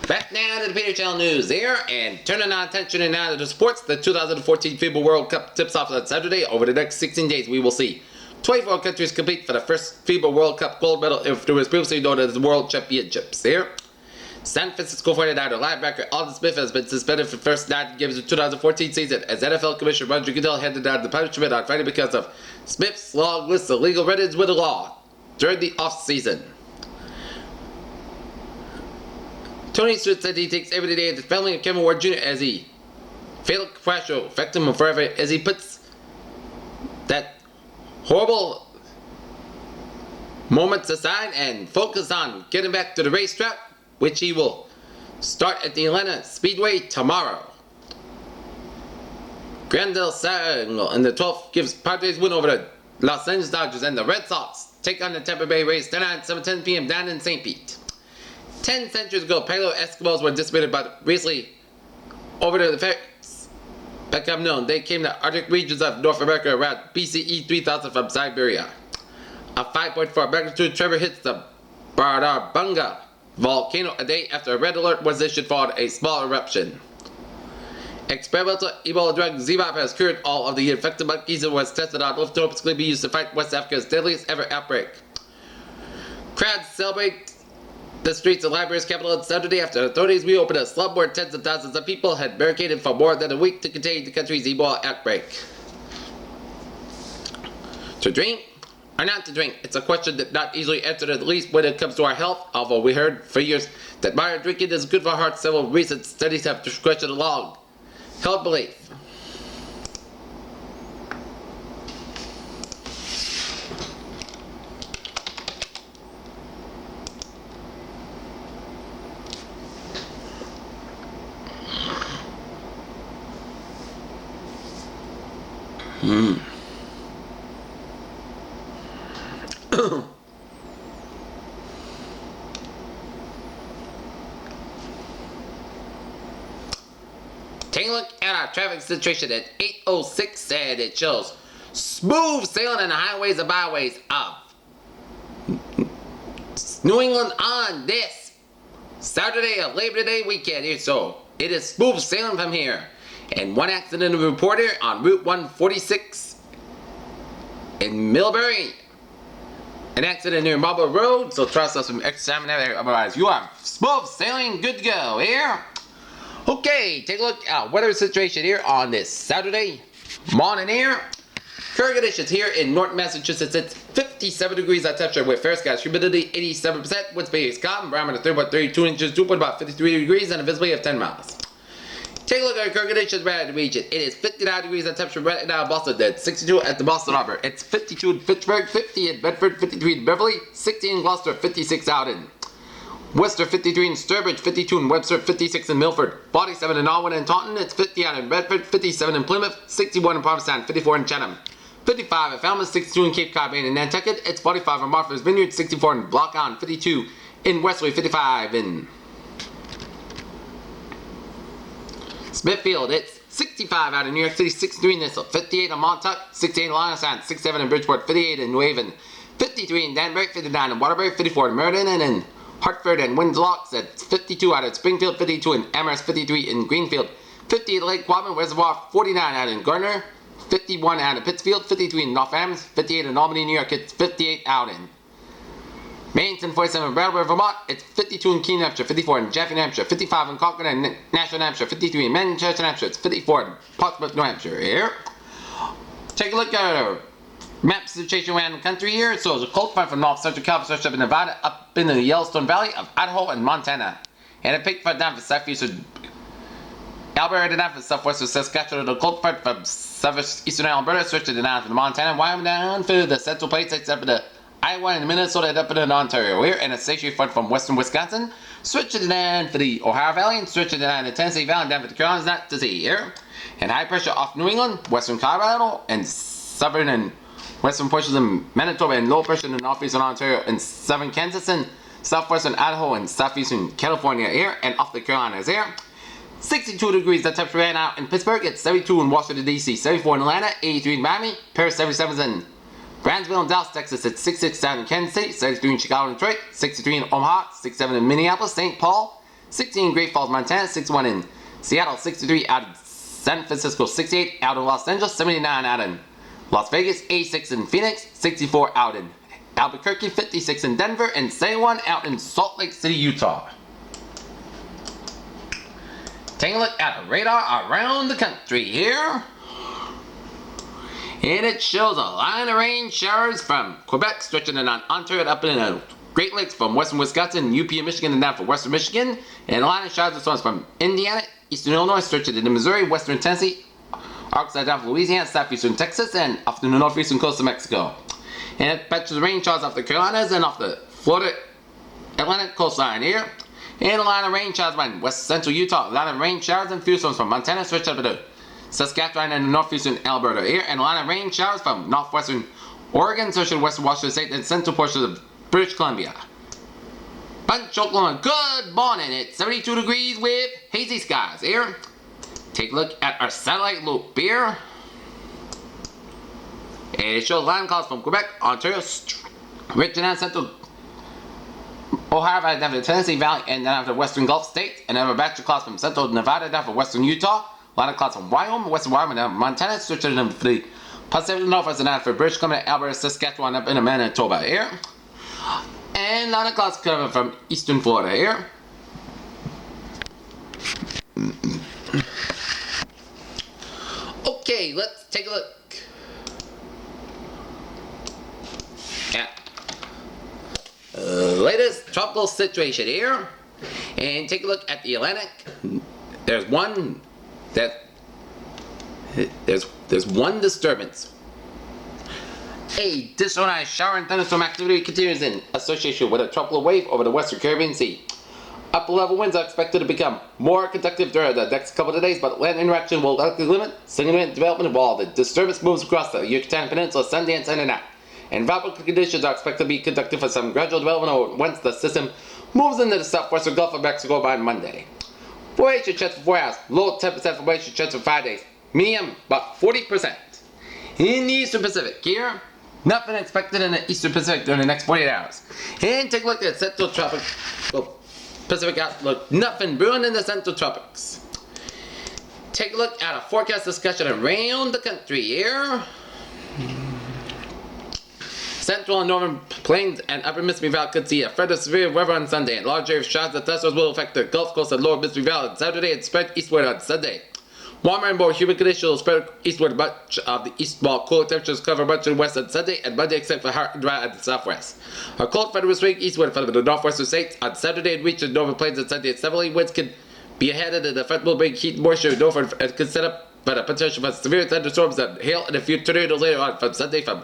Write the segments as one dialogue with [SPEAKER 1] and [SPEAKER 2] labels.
[SPEAKER 1] Back now to the Peter Channel News here, and turning our attention now to the sports. The 2014 FIBA World Cup tips off on Saturday. Over the next 16 days, we will see 24 countries compete for the first FIBA World Cup gold medal if there was previously known as the World Championships here. San Francisco 49er linebacker Alden Smith has been suspended for the first 9 games of the 2014 season as NFL Commissioner Roger Goodell handed down the punishment on Friday because of Smith's long list of legal run-ins with the law during the off-season. Tony Stewart said he takes every day the family of Kevin Ward Jr. as he fatal crash will affect him forever as he puts that horrible moments aside and focus on getting back to the racetrack, which he will start at the Atlanta Speedway tomorrow. Grandel Samuel in the 12th gives Padres win over the Los Angeles Dodgers, and the Red Sox take on the Tampa Bay Rays tonight at 7:10 p.m. down in St. Pete. 10 centuries ago, Paleo Eskimos were decimated by recently over the effects become known. They came to Arctic regions of North America around BCE 3000 from Siberia. A 5.4 magnitude tremor hits the Bardarbunga volcano a day after a red alert was issued for a small eruption. Experimental Ebola drug ZMapp has cured all of the infected monkeys and was tested on leftovers to be used to fight West Africa's deadliest ever outbreak. Crowds celebrate the streets of Liberia's capital on Saturday after authorities reopened a slum where tens of thousands of people had barricaded for more than a week to contain the country's Ebola outbreak. To drink or not to drink? It's a question that not easily answered, at least when it comes to our health, although we heard for years that moderate drinking is good for our heart. Several recent studies have questioned along held belief. Take a look at our traffic situation at 8:06, and it shows smooth sailing on the highways and byways of New England on this Saturday of Labor Day weekend here. So it is smooth sailing from here. And one accident reported on Route 146 in Millbury. An accident near Marlborough Road, so trust us from examining that. Otherwise, you are smooth sailing, good to go here. Okay, take a look at weather situation here on this Saturday morning here. Current conditions here in North Massachusetts, it's 57 degrees at temperature with fair skies, humidity 87%, wind speed is calm, barometer 3.32 inches, dew point about 53 degrees, and a visibility of 10 miles. Take a look at our current conditions around the region. It is 59 degrees at temperature right now in Boston, then 62 at the Boston Harbor. It's 52 in Fitchburg, 50 in Bedford, 53 in Beverly, 60 in Gloucester, 56 out in Worcester, 53 in Sturbridge, 52 in Webster, 56 in Milford, 47 in Norwood and Taunton, it's 50 out in Bedford, 57 in Plymouth, 61 in Provincetown, 54 in Chatham, 55 in Falmouth, 62 in Cape Cod, Maine and Nantucket, it's 45 in Martha's Vineyard, 64 in Block Island, 52 in Wesley, 55 in Smithfield, it's 65 out in New York City, 63 in Nissel, 58 in Montauk, 68 in Long Island, 67 in Bridgeport, 58 in New Haven, 53 in Danbury, 59 in Waterbury, 54 in Meriden, and in Hartford and Windsor, that's 52 out at Springfield, 52 in Amherst, 53 in Greenfield, 50 at Lake Quabbin Reservoir, 49 out in Gardner, 51 out in Pittsfield, 53 in Northams, 58 in Albany, New York, it's 58 out in Mainston, 47 in Brattleboro, Vermont, it's 52 in Keene, New Hampshire, 54 in Jaffe, New Hampshire, 55 in Concord and Nashua, New Hampshire, 53 in Manchester, New Hampshire, it's 54 in Portsmouth, New Hampshire. Here, take a look at our map situation around the country here. So there's a cold front from north central California, up in Nevada, up in the Yellowstone Valley of Idaho and Montana, and a big front down for southeastern Alberta down for southwestern Saskatchewan. The cold front from southeastern Alberta switching down to the Montana, Wyoming down for the Central Plains, it's up in the Iowa and Minnesota and up in Ontario here, and a stationary front from western Wisconsin switching down for the Ohio Valley and switching down the Tennessee Valley down for the Carolinas, not to see here, and high pressure off New England, western Colorado, and southern and western portions of Manitoba, and low pressure in northeastern Ontario and southern Kansas and southwestern Idaho and southeastern California here, and off the Carolinas here. 62 degrees the temperature right now in Pittsburgh, it's 72 in Washington DC, 74 in Atlanta, 83 in Miami, Paris 77 in Brownsville and Dallas, Texas, it's 66 down in Kansas City, 73 in Chicago and Detroit, 63 in Omaha, 67 in Minneapolis, St. Paul, 16 in Great Falls, Montana, 61 in Seattle, 63 out of San Francisco, 68 out in Los Angeles, 79 out in Las Vegas, 86 in Phoenix, 64 out in Albuquerque, 56 in Denver, and 71 out in Salt Lake City, Utah. Taking a look at a radar around the country here. And it shows a line of rain showers from Quebec stretching in on Ontario up in the Great Lakes from western Wisconsin, UP and Michigan, and down for western Michigan. And a line of showers and storms from Indiana, eastern Illinois, stretching into Missouri, western Tennessee, Arkansas down for Louisiana, southeastern Texas, and off the northeastern coast of Mexico. And it patches rain showers off the Carolinas and off the Florida Atlantic coastline here. And a line of rain showers from west central Utah. A line of rain showers and few storms from Montana stretch up to Saskatchewan and northeastern Alberta here. And a line of rain showers from northwestern Oregon, central western Washington State, and central portions of British Columbia. Bunch, Oklahoma, good morning. It's 72 degrees with hazy skies here. Take a look at our satellite loop here. And it shows line clouds from Quebec, Ontario, right down central Ohio, down to the Tennessee Valley, and down to the western Gulf states, and then a batch of clouds from central Nevada down for western Utah, a lot of clouds from Wyoming, western Wyoming, down Montana, switching them for the Pacific Northwest, and down for British Columbia, Alberta, Saskatchewan, up into Manitoba here. And a lot of clouds coming from eastern Florida here. Okay, let's take a look at latest tropical situation here, and take a look at the Atlantic. There's one disturbance. A disorganized shower and thunderstorm activity continues in association with a tropical wave over the western Caribbean Sea. Upper level winds are expected to become more conductive during the next couple of days, but land interaction will likely limit significant development while the disturbance moves across the Yucatan Peninsula Sunday and Sunday night. And tropical conditions are expected to be conductive for some gradual development once the system moves into the southwestern Gulf of Mexico by Monday. Moisture chance for 4 hours, low 10% for moisture chance for 5 days, medium about 40%. In the eastern Pacific here, nothing expected in the eastern Pacific during the next 48 hours. And take a look at central tropical Pacific outlook, nothing brewing in the central tropics. Take a look at a forecast discussion around the country here. Central and northern plains and upper Mississippi Valley could see a threat of severe weather on Sunday, and large areas of showers and thunderstorms will affect the Gulf Coast and lower Mississippi Valley on Saturday and spread eastward on Sunday. Warmer and more humid conditions will spread eastward. Much of the east, while cool temperatures cover much of the west on Sunday and Monday, except for hot and dry at the southwest. A cold front will swing eastward from the northwestern states on Saturday and reach the northern plains on Sunday. Southerly winds can be ahead of the front will bring heat and moisture northward and could set up but a potential for severe thunderstorms and hail and a few tornadoes later on from Sunday from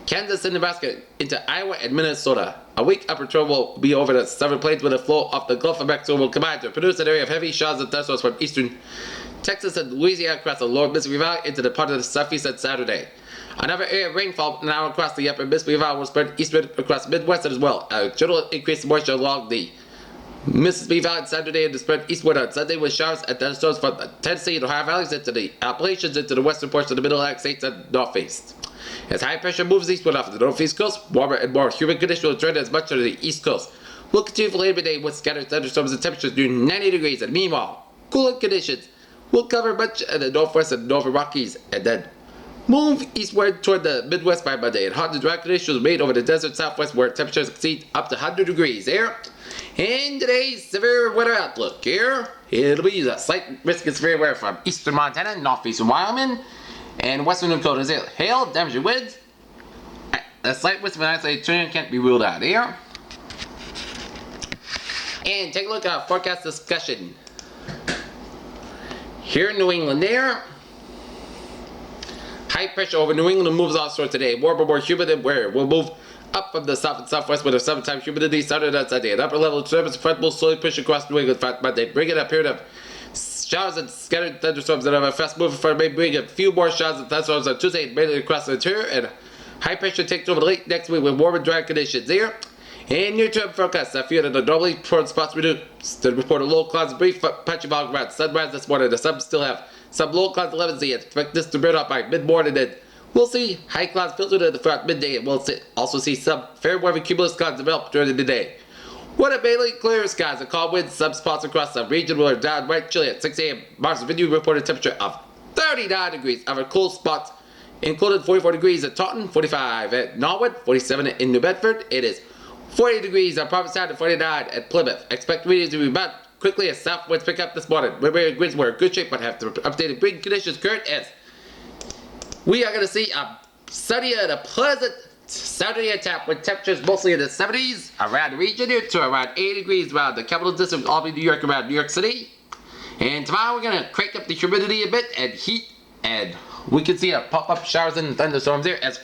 [SPEAKER 1] Kansas and Nebraska into Iowa and Minnesota. A weak upper trough will be over the southern plains with a flow off the Gulf of Mexico will combine to produce an area of heavy showers and thunderstorms from eastern Texas and Louisiana across the lower Mississippi Valley into the part of the southeast on Saturday. Another area of rainfall now across the upper Mississippi Valley will spread eastward across the Midwest as well. A general increase in moisture along the Mississippi Valley on Saturday and to spread eastward on Sunday with showers and thunderstorms from the Tennessee and Ohio valleys into the Appalachians into the western portion of the Middle Atlantic states and northeast. As high pressure moves eastward off the northeast coast, warmer and more humid conditions will trend as much to the east coast. We'll continue for Labor Day with scattered thunderstorms and temperatures near 90 degrees, and meanwhile, cooler conditions will cover much of the northwest and northern Rockies, and then move eastward toward the Midwest by Monday, and hot and dry conditions made over the desert southwest where temperatures exceed up to 100 degrees here. And today's severe weather outlook here, it'll be a slight risk of severe weather from eastern Montana, northeastern Wyoming, and western Dakota. Hail, damaging winds, a slight risk of an isolated tornado can't be ruled out here. And take a look at our forecast discussion. Here in New England there, high pressure over New England moves offshore today. Warmer, more humid and where will move up from the south and southwest with a summertime humidity started on Sunday. An upper level disturbance front will slowly push across New England front Monday, bringing a period of showers and scattered thunderstorms that have a fast moving front may bring a few more showers and thunderstorms on Tuesday, mainly across the interior, and high pressure takes over late next week with warm and dry conditions here. And near-term forecasts, I feel that the normally prone spots reduced to report a low clouds, brief patchy fog around sunrise this morning. The sun still have some low clouds 11 Z. Expect this to burn off by mid-morning, and we'll see high clouds filtered in the front midday, and we'll also see some fair weather cumulus clouds develop during the day. What a Bailey clear skies. A cold wind, some spots across the region will downright chilly at 6 a.m. Mars video reported temperature of 39 degrees. Other cool spots included 44 degrees at Taunton, 45 at Norwood, 47 in New Bedford. It is 40 degrees on Provincetown and 49 at Plymouth. Expect readings to rebound quickly as south winds pick up this morning. River winds were in good shape but have to updated wind conditions current as we are going to see a sunny and a pleasant Saturday at tap with temperatures mostly in the 70s around the region here to around 80 degrees around the capital district, Albany, New York, around New York City. And tomorrow we're going to crank up the humidity a bit and heat, and we can see a pop-up showers and thunderstorms here as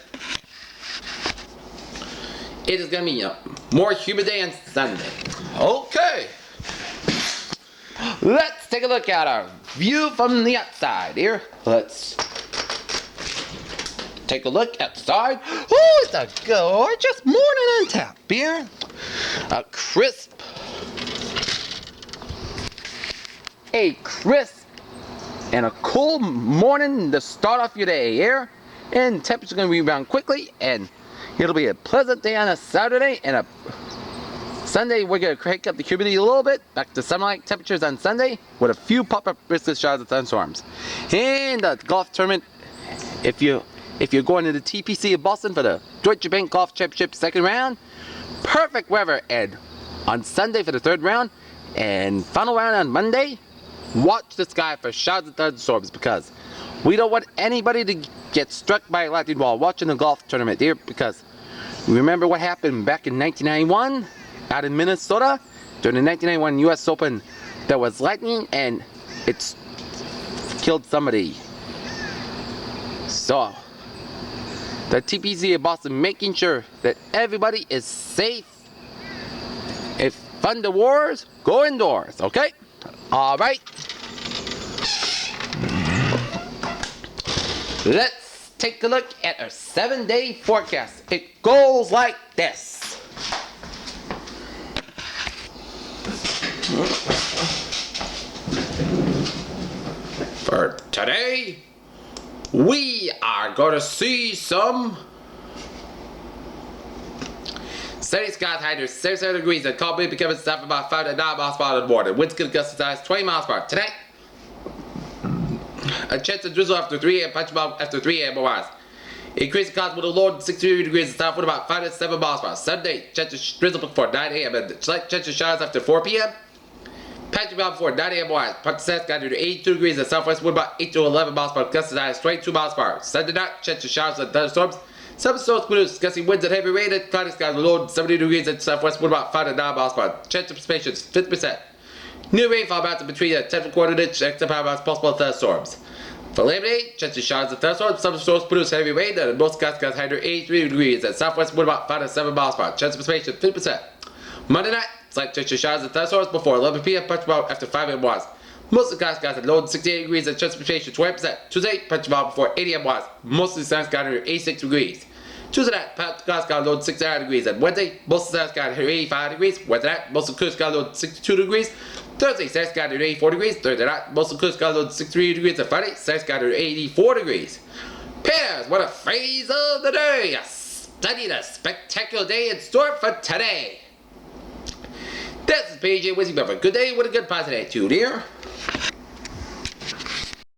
[SPEAKER 1] it is going to be a more humid day on Sunday. Okay, let's take a look at our view from the outside here. Let's take a look outside. Oh, it's a gorgeous morning on tap here. A crisp and a cool morning to start off your day here. And temperature's going to rebound quickly, and it'll be a pleasant day on a Saturday, and a Sunday we're going to crank up the humidity a little bit, back to summer-like temperatures on Sunday, with a few pop-up brisk showers and thunderstorms. And the golf tournament, if you're going to the TPC of Boston for the Deutsche Bank Golf Championship second round, perfect weather. And on Sunday for the third round, and final round on Monday, watch the sky for showers and thunderstorms, because we don't want anybody to get struck by a lightning while watching the golf tournament here, because remember what happened back in 1991 out in Minnesota during the 1991 US Open. There was lightning and it's killed somebody. So the TPC of Boston making sure that everybody is safe. If thunder wars, go indoors, okay? Alright. Let's take a look at our 7-day forecast. It goes like this. For today, we are going to see some steady skies, high to 67 degrees, and cold wind becoming south about 5 to 9 miles per hour in the morning. Winds going to gust as 20 miles per hour. Tonight, a chance of drizzle after 3 a.m., punch bomb after 3 a.m. hours. Increasing clouds with a low 63 degrees and south with about 5 to 7 miles per hour. Sunday, chance of drizzle before 9 a.m. and slight chance of showers after 4 p.m. Patchy bomb before 9 a.m. hours. Punch south got to 82 degrees and southwest with about 8 to 11 miles per hour. Gusts as 22 miles per hour. Sunday night, chance of showers and thunderstorms. Some storms produce gusty winds and heavy rain, and cloudy skies with low 70 degrees and southwest with about 5 to 9 miles per hour. Chance of precipitation is 50%. New rainfall amounts between a 10 and quarter inch extra power amounts possible thunderstorms. For Labor Day, chance of showers and thunderstorms. Some storms produce heavy rain, and most skies high to 83 degrees and southwest with about 5 to 7 miles per hour. Chance of precipitation 50%. Monday night, slight chance of showers and thunderstorms before 11 p.m. Punch bomb after 5 a.m. hours. Most of the skies at low 68 degrees and chance of precipitation 20%. Tuesday, punch bomb before 8 a.m. hours. Most of the skies got 86 degrees. Tuesday night, skies got low 69 degrees. And Wednesday, most of the skies got 85 degrees. Wednesday night, most of the skies got low 62 degrees. Thursday, skies got 84 degrees. Thursday night, most of the skies got low 63 degrees. And Friday, skies got 84 degrees. Pairs, what a phrase of the day! A stunning, a spectacular day in store for today. This is PJ wishing you have a good day with a good positive attitude here.